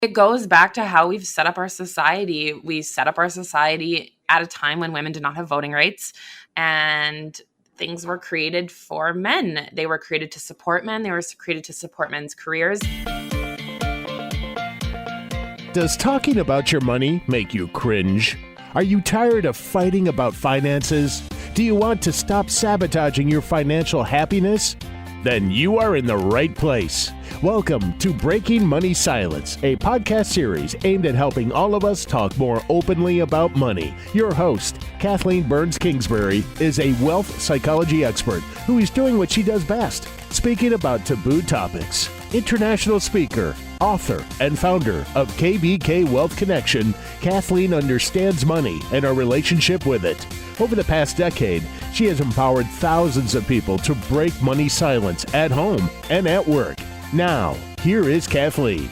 It goes back to how we've set up our society. We set up our society at a time when women did not have voting rights, and things were created for men. They were created to support men. They were created to support men's careers. Does talking about your money make you cringe? Are you tired of fighting about finances? Do you want to stop sabotaging your financial happiness? Then you are in the right place. Welcome to Breaking Money Silence, a podcast series aimed at helping all of us talk more openly about money. Your host, Kathleen Kingsbury, is a wealth psychology expert who is doing what she does best, speaking about taboo topics. International speaker, author, and founder of KBK Wealth Connection, Kathleen understands money and our relationship with it. Over the past decade, she has empowered thousands of people to break money silence at home and at work. Now, here is Kathleen.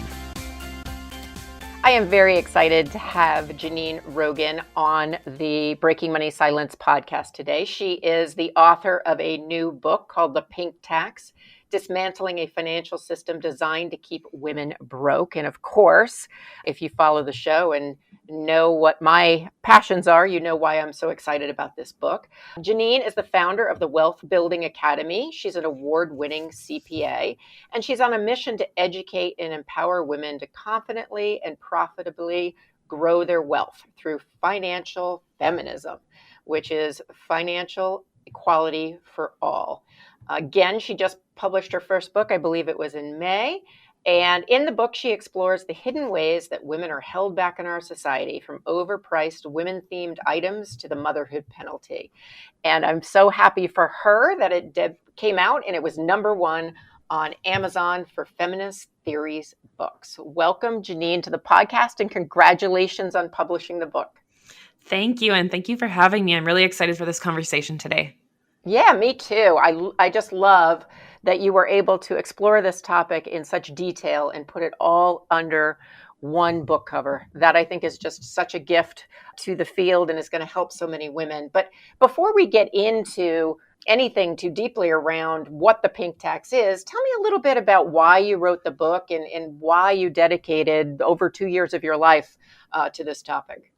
I am very excited to have Janine Rogan on the Breaking Money Silence podcast today. She is the author of a new book called The Pink Tax: Dismantling a Financial System Designed to Keep Women Broke. And of course, if you follow the show and know what my passions are, you know why I'm so excited about this book. Janine is the founder of the Wealth Building Academy. She's an award-winning CPA, and she's on a mission to educate and empower women to confidently and profitably grow their wealth through financial feminism, which is financial equality for all. Again, she just published her first book, I believe it was in May. And in the book, she explores the hidden ways that women are held back in our society, from overpriced women-themed items to the motherhood penalty. And I'm so happy for her that it came out and it was #1 on Amazon for Feminist Theories books. Welcome, Janine, to the podcast, and congratulations on publishing the book. Thank you, and thank you for having me. I'm really excited for this conversation today. Yeah, me too. I just love that you were able to explore this topic in such detail and put it all under one book cover. That I think is just such a gift to the field and is going to help so many women. But before we get into anything too deeply around what the pink tax is, tell me a little bit about why you wrote the book and why you dedicated over 2 years of your life to this topic.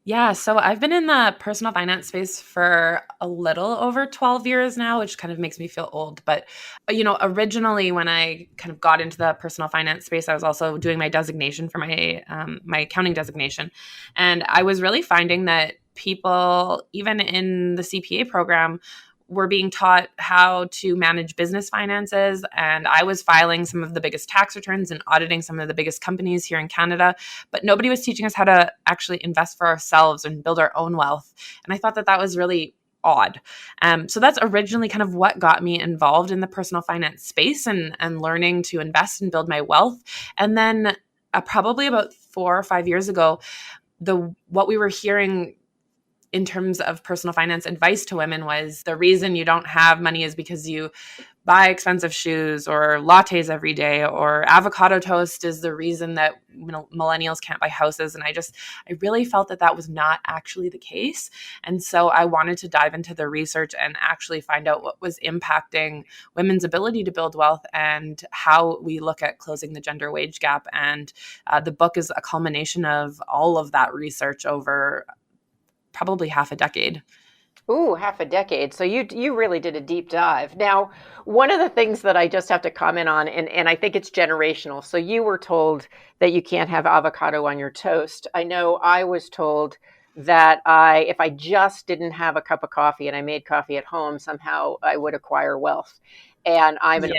Yeah, so I've been in the personal finance space for a little over 12 years now, which kind of makes me feel old. But, originally when I kind of got into the personal finance space, I was also doing my designation for my accounting designation. And I was really finding that people, even in the CPA program, were being taught how to manage business finances. And I was filing some of the biggest tax returns and auditing some of the biggest companies here in Canada, but nobody was teaching us how to actually invest for ourselves and build our own wealth. And I thought that that was really odd. So that's originally kind of what got me involved in the personal finance space and learning to invest and build my wealth. And then probably about 4 or 5 years ago, what we were hearing in terms of personal finance advice to women was the reason you don't have money is because you buy expensive shoes or lattes every day, or avocado toast is the reason that millennials can't buy houses. And I really felt that that was not actually the case. And so I wanted to dive into the research and actually find out what was impacting women's ability to build wealth and how we look at closing the gender wage gap. And the book is a culmination of all of that research over probably half a decade. Ooh, half a decade. So you really did a deep dive. Now, one of the things that I just have to comment on, and I think it's generational. So you were told that you can't have avocado on your toast. I know I was told that if I just didn't have a cup of coffee and I made coffee at home, somehow I would acquire wealth. And I'm an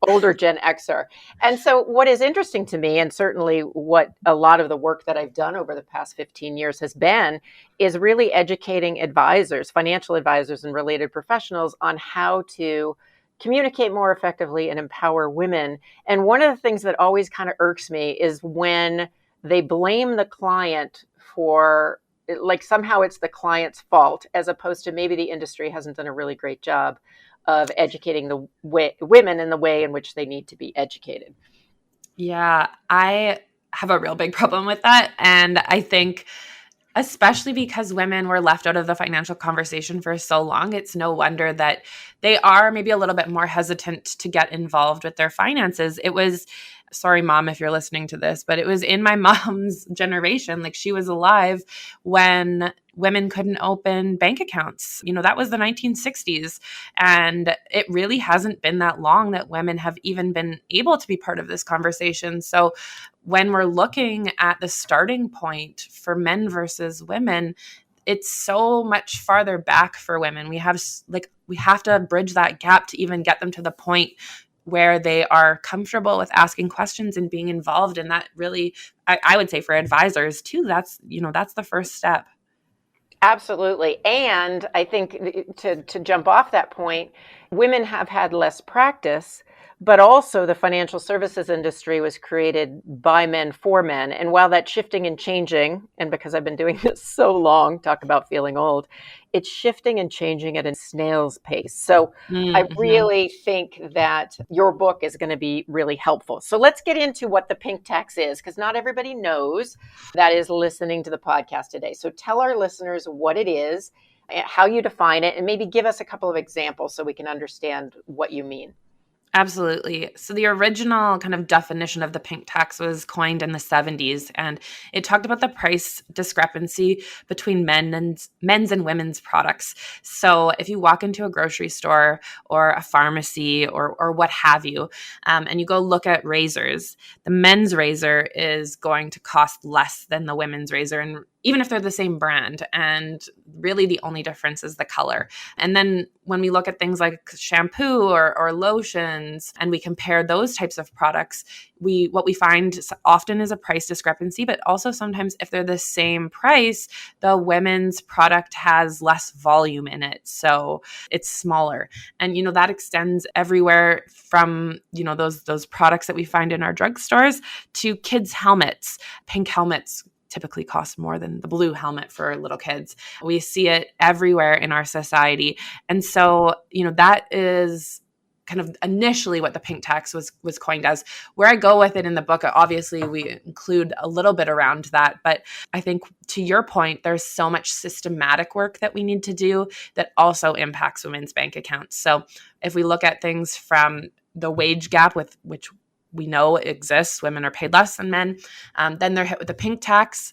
older Gen Xer. And so what is interesting to me, and certainly what a lot of the work that I've done over the past 15 years has been, is really educating advisors, financial advisors and related professionals on how to communicate more effectively and empower women. And one of the things that always kind of irks me is when they blame the client for, like, somehow it's the client's fault, as opposed to maybe the industry hasn't done a really great job of educating the women in the way in which they need to be educated. Yeah, I have a real big problem with that. And I think especially because women were left out of the financial conversation for so long. It's no wonder that they are maybe a little bit more hesitant to get involved with their finances. It was, sorry, mom, if you're listening to this, but it was in my mom's generation. Like, she was alive when women couldn't open bank accounts. That was the 1960s. And it really hasn't been that long that women have even been able to be part of this conversation. So when we're looking at the starting point for men versus women, it's so much farther back for women. We have to bridge that gap to even get them to the point where they are comfortable with asking questions and being involved. And that really, I would say, for advisors too, that's the first step. Absolutely. And I think to jump off that point, women have had less practice, but also the financial services industry was created by men for men. And while that's shifting and changing, and because I've been doing this so long, talk about feeling old, it's shifting and changing at a snail's pace. So I really think that your book is going to be really helpful. So let's get into what the pink tax is, because not everybody knows that is listening to the podcast today. So tell our listeners what it is, how you define it, and maybe give us a couple of examples so we can understand what you mean. Absolutely. So the original kind of definition of the pink tax was coined in the 70s, and it talked about the price discrepancy between men's and women's products. So if you walk into a grocery store or a pharmacy or what have you, and you go look at razors, the men's razor is going to cost less than the women's razor, and even if they're the same brand. And really the only difference is the color. And then when we look at things like shampoo or lotions, and we compare those types of products, what we find often is a price discrepancy, but also sometimes if they're the same price, the women's product has less volume in it. So it's smaller. And, that extends everywhere from, those products that we find in our drugstores to kids' helmets. Pink helmets typically cost more than the blue helmet for little kids. We see it everywhere in our society. And so, that is kind of initially what the pink tax was coined as. Where I go with it in the book, obviously we include a little bit around that, but I think to your point, there's so much systematic work that we need to do that also impacts women's bank accounts. So if we look at things from the wage gap, with which we know exists, women are paid less than men, then they're hit with the pink tax,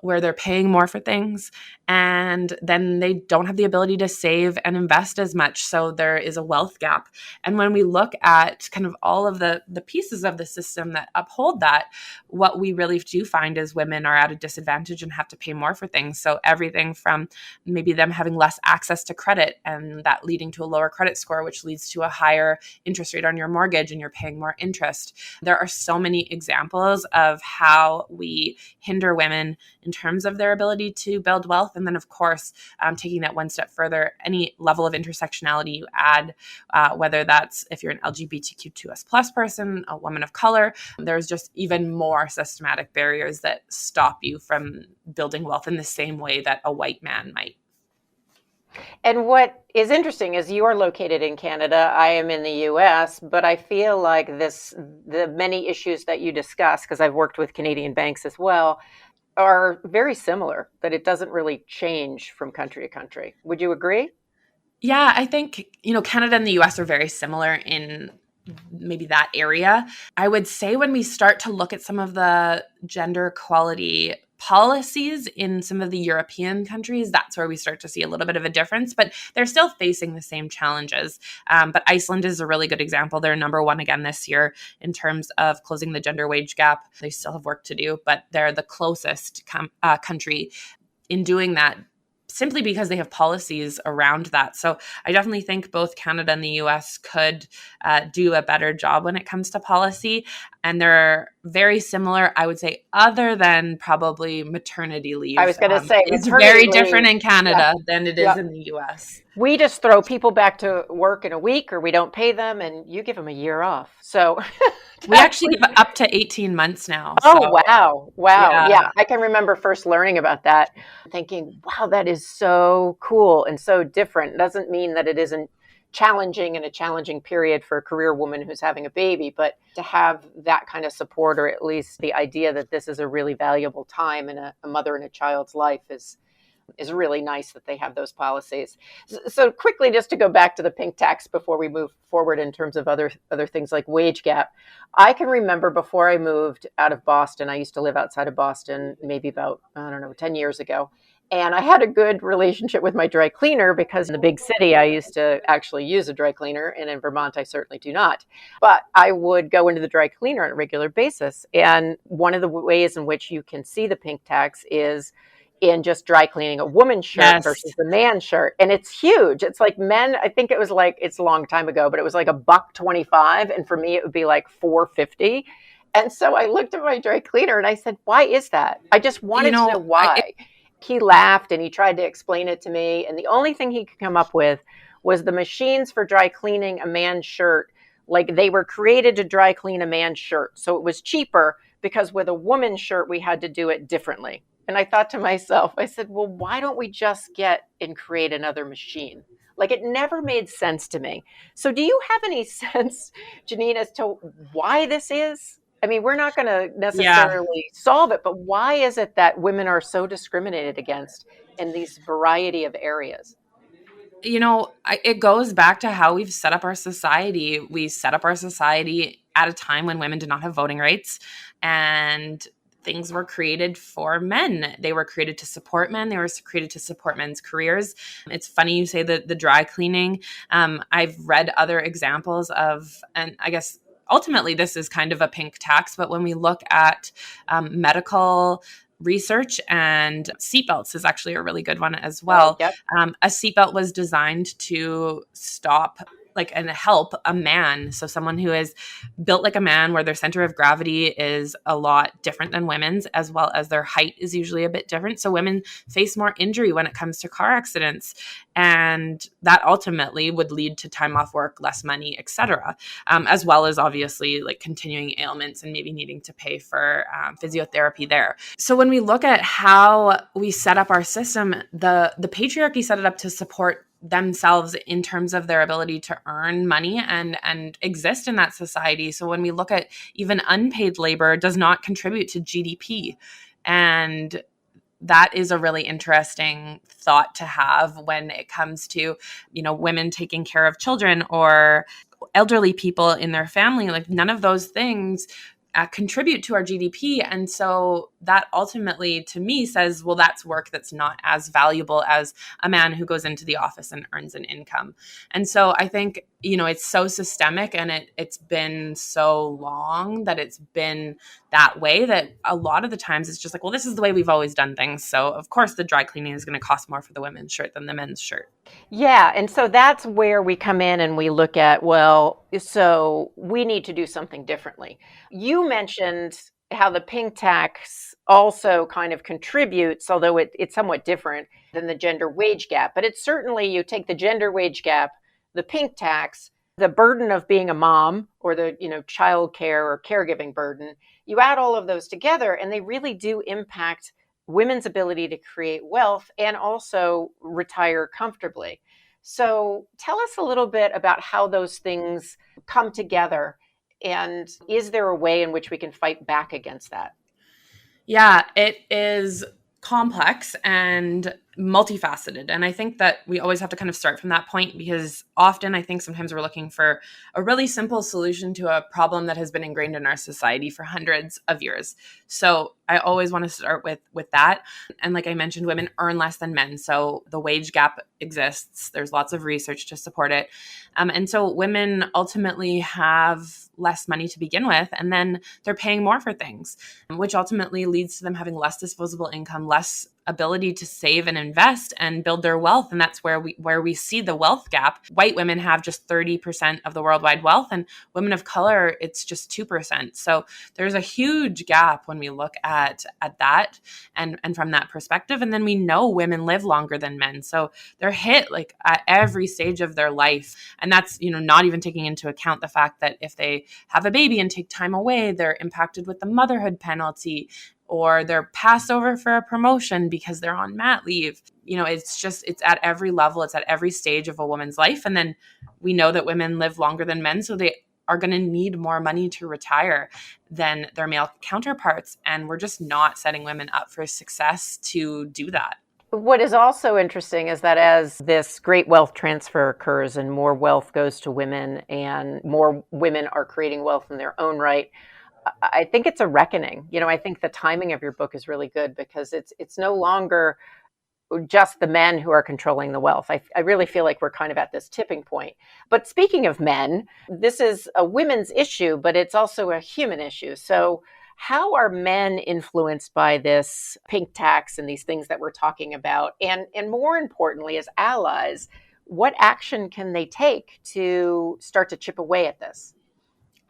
where they're paying more for things, and then they don't have the ability to save and invest as much. So there is a wealth gap. And when we look at kind of all of the pieces of the system that uphold that, what we really do find is women are at a disadvantage and have to pay more for things. So everything from maybe them having less access to credit, and that leading to a lower credit score, which leads to a higher interest rate on your mortgage, and you're paying more interest. There are so many examples of how we hinder women in terms of their ability to build wealth. And then, of course, taking that one step further, any level of intersectionality you add, whether that's if you're an LGBTQ2S plus person, a woman of color, there's just even more systematic barriers that stop you from building wealth in the same way that a white man might. And what is interesting is you are located in Canada, I am in the US, but I feel like the many issues that you discuss, because I've worked with Canadian banks as well, are very similar, that it doesn't really change from country to country. Would you agree? Yeah, I think, Canada and the US are very similar in maybe that area. I would say when we start to look at some of the gender equality policies in some of the European countries, that's where we start to see a little bit of a difference, but they're still facing the same challenges. But Iceland is a really good example. They're number one again this year in terms of closing the gender wage gap. They still have work to do, but they're the closest country in doing that, simply because they have policies around that. So I definitely think both Canada and the US could do a better job when it comes to policy. And they're very similar, I would say, other than probably maternity leave. I was going to say, it's very different in Canada than it is in the US. We just throw people back to work in a week, or we don't pay them, and you give them a year off. So we actually give up to 18 months now. Oh, so. Wow. Yeah, I can remember first learning about that, thinking, wow, that is so cool and so different. It doesn't mean that it isn't challenging and a challenging period for a career woman who's having a baby, but to have that kind of support, or at least the idea that this is a really valuable time in a mother and a child's life, is really nice that they have those policies. So quickly, just to go back to the pink tax before we move forward in terms of other things like wage gap, I can remember before I moved out of Boston, I used to live outside of Boston, maybe about, I don't know, 10 years ago. And I had a good relationship with my dry cleaner because in the big city, I used to actually use a dry cleaner. And in Vermont, I certainly do not. But I would go into the dry cleaner on a regular basis. And one of the ways in which you can see the pink tax is in just dry cleaning a woman's shirt Yes. versus the man's shirt. And it's huge. It's like men, I think it was like, it's a long time ago, but it was like $1.25. And for me, it would be like $4.50. And so I looked at my dry cleaner and I said, why is that? I just wanted to know why. He laughed and he tried to explain it to me. And the only thing he could come up with was the machines for dry cleaning a man's shirt, like they were created to dry clean a man's shirt. So it was cheaper because with a woman's shirt, we had to do it differently. And I thought to myself, I said, well, why don't we just get and create another machine? Like it never made sense to me. So do you have any sense, Janine, as to why this is? I mean, we're not going to necessarily solve it, but why is it that women are so discriminated against in these variety of areas? It goes back to how we've set up our society. We set up our society at a time when women did not have voting rights, and things were created for men. They were created to support men. They were created to support men's careers. It's funny you say the dry cleaning. I've read other examples of, and I guess ultimately this is kind of a pink tax, but when we look at medical research, and seatbelts is actually a really good one as well. Yep. A seatbelt was designed to stop and help a man. So someone who is built like a man, where their center of gravity is a lot different than women's, as well as their height is usually a bit different. So women face more injury when it comes to car accidents. And that ultimately would lead to time off work, less money, etc., as well as obviously continuing ailments and maybe needing to pay for physiotherapy there. So when we look at how we set up our system, the patriarchy set it up to support themselves in terms of their ability to earn money and exist in that society. So when we look at even unpaid labor, does not contribute to GDP. And that is a really interesting thought to have when it comes to, women taking care of children or elderly people in their family. None of those things contribute to our GDP. And so that ultimately to me says, well, that's work that's not as valuable as a man who goes into the office and earns an income. And so I think, it's so systemic, and it's been so long that it's been that way that a lot of the times it's just well, this is the way we've always done things. So of course the dry cleaning is going to cost more for the women's shirt than the men's shirt. Yeah. And so that's where we come in and we look at, well, so we need to do something differently. You mentioned how the pink tax also kind of contributes, although it's somewhat different than the gender wage gap. But it's certainly, you take the gender wage gap, the pink tax, the burden of being a mom, or the child care or caregiving burden, you add all of those together and they really do impact women's ability to create wealth and also retire comfortably. So tell us a little bit about how those things come together, and is there a way in which we can fight back against that? Yeah, it is complex and multifaceted. And I think that we always have to kind of start from that point, because often I think sometimes we're looking for a really simple solution to a problem that has been ingrained in our society for hundreds of years. So I always want to start with that. And like I mentioned, women earn less than men. So the wage gap exists. There's lots of research to support it. And so women ultimately have less money to begin with, and then they're paying more for things, which ultimately leads to them having less disposable income, less ability to save and invest and build their wealth. And that's where we see the wealth gap. White women have just 30% of the worldwide wealth, and women of color, it's just 2%. So there's a huge gap when we look at that and from that perspective. And then we know women live longer than men. So they're hit at every stage of their life. And that's, not even taking into account the fact that if they have a baby and take time away, they're impacted with the motherhood penalty, or they're passed over for a promotion because they're on mat leave. It's at every level, it's at every stage of a woman's life. And then we know that women live longer than men, so they are going to need more money to retire than their male counterparts. And we're just not setting women up for success to do that. What is also interesting is that as this great wealth transfer occurs and more wealth goes to women and more women are creating wealth in their own right, I think it's a reckoning. I think the timing of your book is really good because it's no longer just the men who are controlling the wealth. I really feel like we're kind of at this tipping point. But speaking of men, this is a women's issue, but it's also a human issue. So how are men influenced by this pink tax and these things that we're talking about? And more importantly, as allies, what action can they take to start to chip away at this?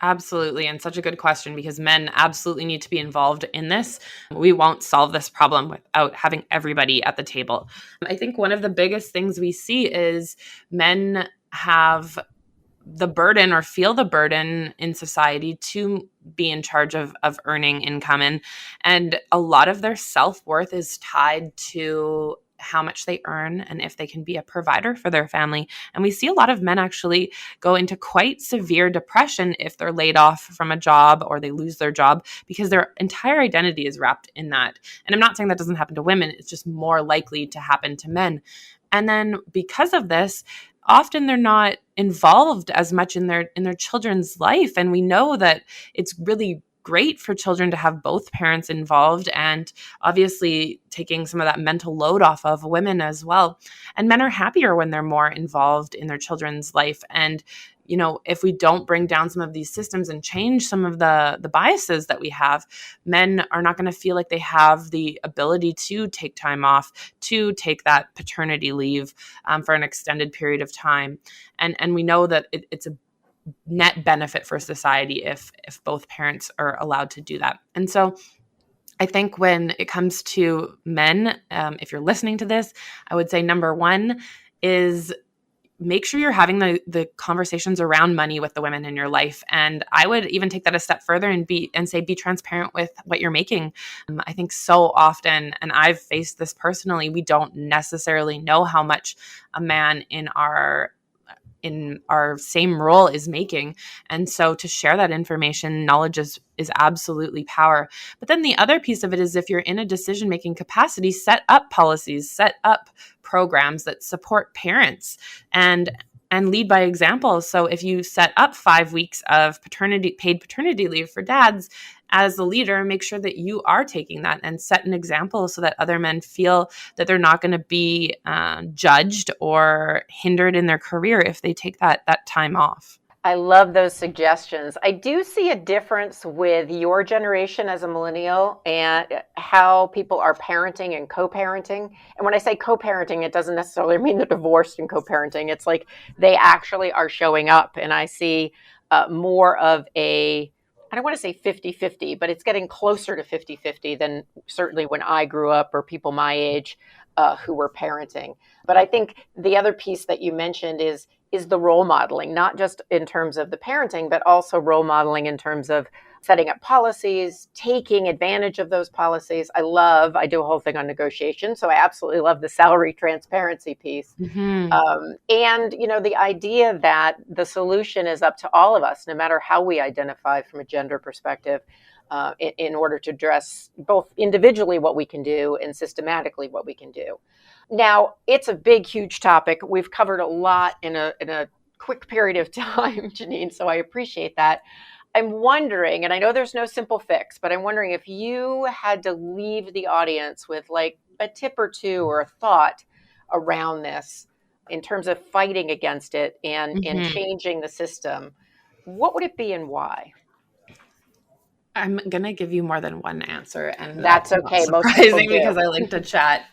Absolutely. And such a good question, because men absolutely need to be involved in this. We won't solve this problem without having everybody at the table. I think one of the biggest things we see is men have the burden or feel the burden in society to be in charge of earning income. And a lot of their self-worth is tied to how much they earn and if they can be a provider for their family. And we see a lot of men actually go into quite severe depression if they're laid off from a job or they lose their job, because their entire identity is wrapped in that. And I'm not saying that doesn't happen to women, it's just more likely to happen to men. And then because of this, often they're not involved as much in their children's life. And we know that it's really great for children to have both parents involved, and obviously taking some of that mental load off of women as well. And men are happier when they're more involved in their children's life. And if we don't bring down some of these systems and change some of the biases that we have, men are not going to feel like they have the ability to take time off, to take that paternity leave for an extended period of time. And we know that it's a net benefit for society if both parents are allowed to do that. And so I think when it comes to men, if you're listening to this, I would say number one is make sure you're having the conversations around money with the women in your life. And I would even take that a step further and say, be transparent with what you're making. I think so often, and I've faced this personally, we don't necessarily know how much a man in our same role is making. And so to share that information, knowledge is absolutely power. But then the other piece of it is, if you're in a decision-making capacity, set up policies, set up programs that support parents and lead by example. So if you set up 5 weeks of paid paternity leave for dads, as the leader, make sure that you are taking that and set an example so that other men feel that they're not going to be judged or hindered in their career if they take that time off. I love those suggestions. I do see a difference with your generation as a millennial and how people are parenting and co-parenting. And when I say co-parenting, it doesn't necessarily mean they're divorced and co-parenting. It's like they actually are showing up. And I see more of I don't want to say 50-50, but it's getting closer to 50-50 than certainly when I grew up or people my age who were parenting. But I think the other piece that you mentioned is the role modeling, not just in terms of the parenting, but also role modeling in terms of setting up policies, taking advantage of those policies. I do a whole thing on negotiation, so I absolutely love the salary transparency piece. Mm-hmm. And, the idea that the solution is up to all of us, no matter how we identify from a gender perspective, in order to address both individually what we can do and systematically what we can do. Now, it's a big, huge topic. We've covered a lot in a quick period of time, Janine, so I appreciate that. I'm wondering, and I know there's no simple fix, but I'm wondering if you had to leave the audience with like a tip or two or a thought around this in terms of fighting against it and changing the system, what would it be and why? I'm going to give you more than one answer, and that's okay. Most surprising because I like to chat.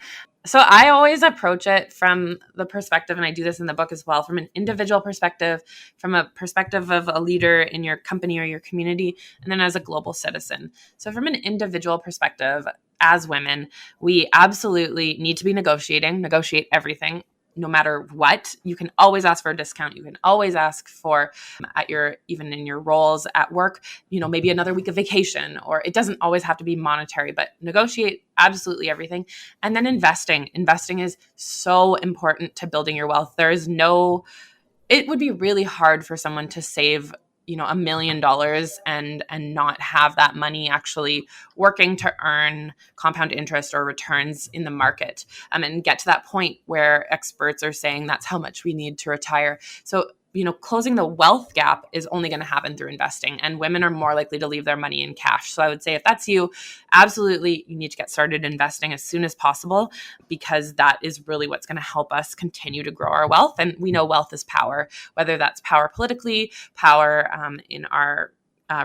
So I always approach it from the perspective, and I do this in the book as well, from an individual perspective, from a perspective of a leader in your company or your community, and then as a global citizen. So from an individual perspective, as women, we absolutely need to be negotiate everything. No matter what, you can always ask for a discount. You can always ask for even in your roles at work, maybe another week of vacation, or it doesn't always have to be monetary, but negotiate absolutely everything. And then investing is so important to building your wealth. There is no it would be really hard for someone to save $1 million and not have that money actually working to earn compound interest or returns in the market, and get to that point where experts are saying that's how much we need to retire. So closing the wealth gap is only going to happen through investing, and women are more likely to leave their money in cash. So I would say if that's you, absolutely, you need to get started investing as soon as possible, because that is really what's going to help us continue to grow our wealth. And we know wealth is power, whether that's power politically, power in our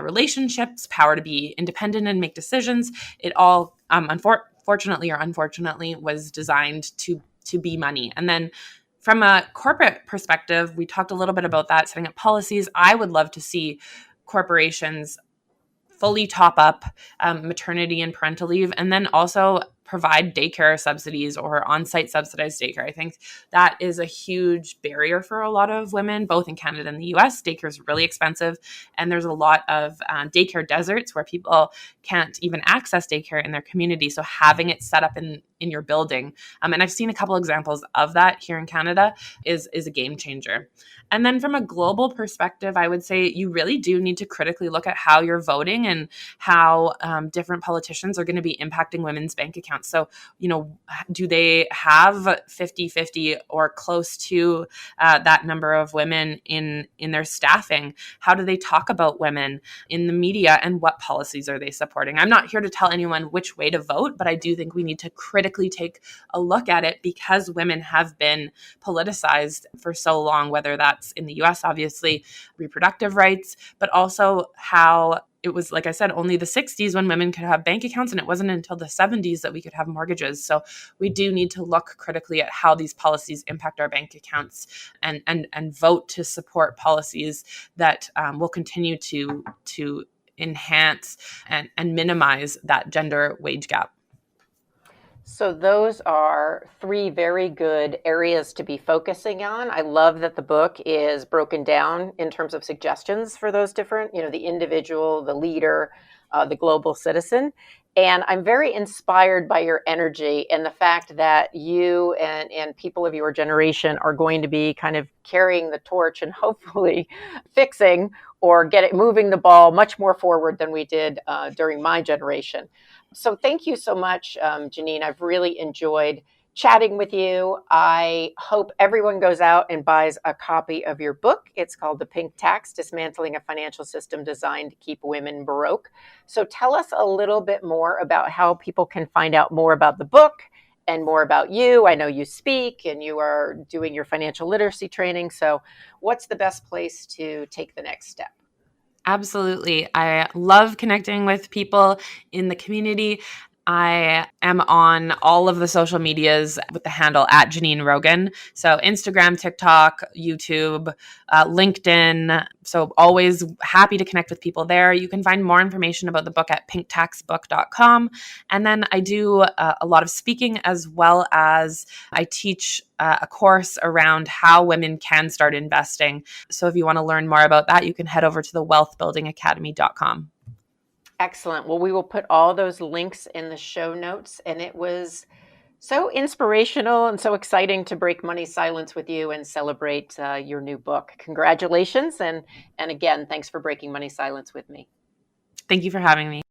relationships, power to be independent and make decisions. It all, fortunately or unfortunately, was designed to be money. And then from a corporate perspective, we talked a little bit about that, setting up policies. I would love to see corporations fully top up maternity and parental leave, and then also provide daycare subsidies or on-site subsidized daycare. I think that is a huge barrier for a lot of women, both in Canada and the US. Daycare is really expensive, and there's a lot of daycare deserts where people can't even access daycare in their community. So having it set up in your building, and I've seen a couple examples of that here in Canada, is a game changer. And then from a global perspective, I would say you really do need to critically look at how you're voting and how different politicians are going to be impacting women's bank accounts. So, do they have 50-50 or close to that number of women in their staffing? How do they talk about women in the media, and what policies are they supporting? I'm not here to tell anyone which way to vote, but I do think we need to critically take a look at it, because women have been politicized for so long, whether that's in the US, obviously, reproductive rights, but also how it was, like I said, only the 60s when women could have bank accounts, and it wasn't until the 70s that we could have mortgages. So we do need to look critically at how these policies impact our bank accounts, and vote to support policies that will continue to enhance and minimize that gender wage gap. So those are three very good areas to be focusing on. I love that the book is broken down in terms of suggestions for those different, the individual, the leader, the global citizen. And I'm very inspired by your energy and the fact that you and people of your generation are going to be kind of carrying the torch and hopefully fixing or moving the ball much more forward than we did during my generation. So thank you so much, Janine. I've really enjoyed chatting with you. I hope everyone goes out and buys a copy of your book. It's called The Pink Tax: Dismantling a Financial System Designed to Keep Women Broke. So tell us a little bit more about how people can find out more about the book and more about you. I know you speak and you are doing your financial literacy training. So what's the best place to take the next step? Absolutely. I love connecting with people in the community. I am on all of the social medias with the handle at Janine Rogan. So Instagram, TikTok, YouTube, LinkedIn. So always happy to connect with people there. You can find more information about the book at pinktaxbook.com. And then I do a lot of speaking, as well as I teach a course around how women can start investing. So if you want to learn more about that, you can head over to the wealthbuildingacademy.com. Excellent. Well, we will put all those links in the show notes. And it was so inspirational and so exciting to break money silence with you and celebrate your new book. Congratulations. And again, thanks for breaking money silence with me. Thank you for having me.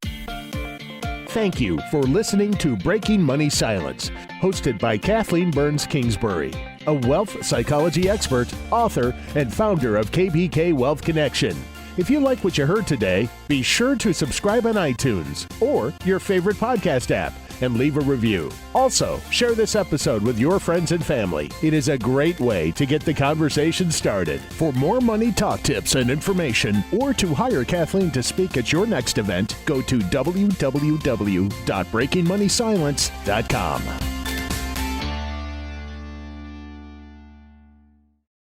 Thank you for listening to Breaking Money Silence, hosted by Kathleen Burns Kingsbury, a wealth psychology expert, author, and founder of KBK Wealth Connection. If you like what you heard today, be sure to subscribe on iTunes or your favorite podcast app and leave a review. Also, share this episode with your friends and family. It is a great way to get the conversation started. For more money talk tips and information, or to hire Kathleen to speak at your next event, go to www.breakingmoneysilence.com.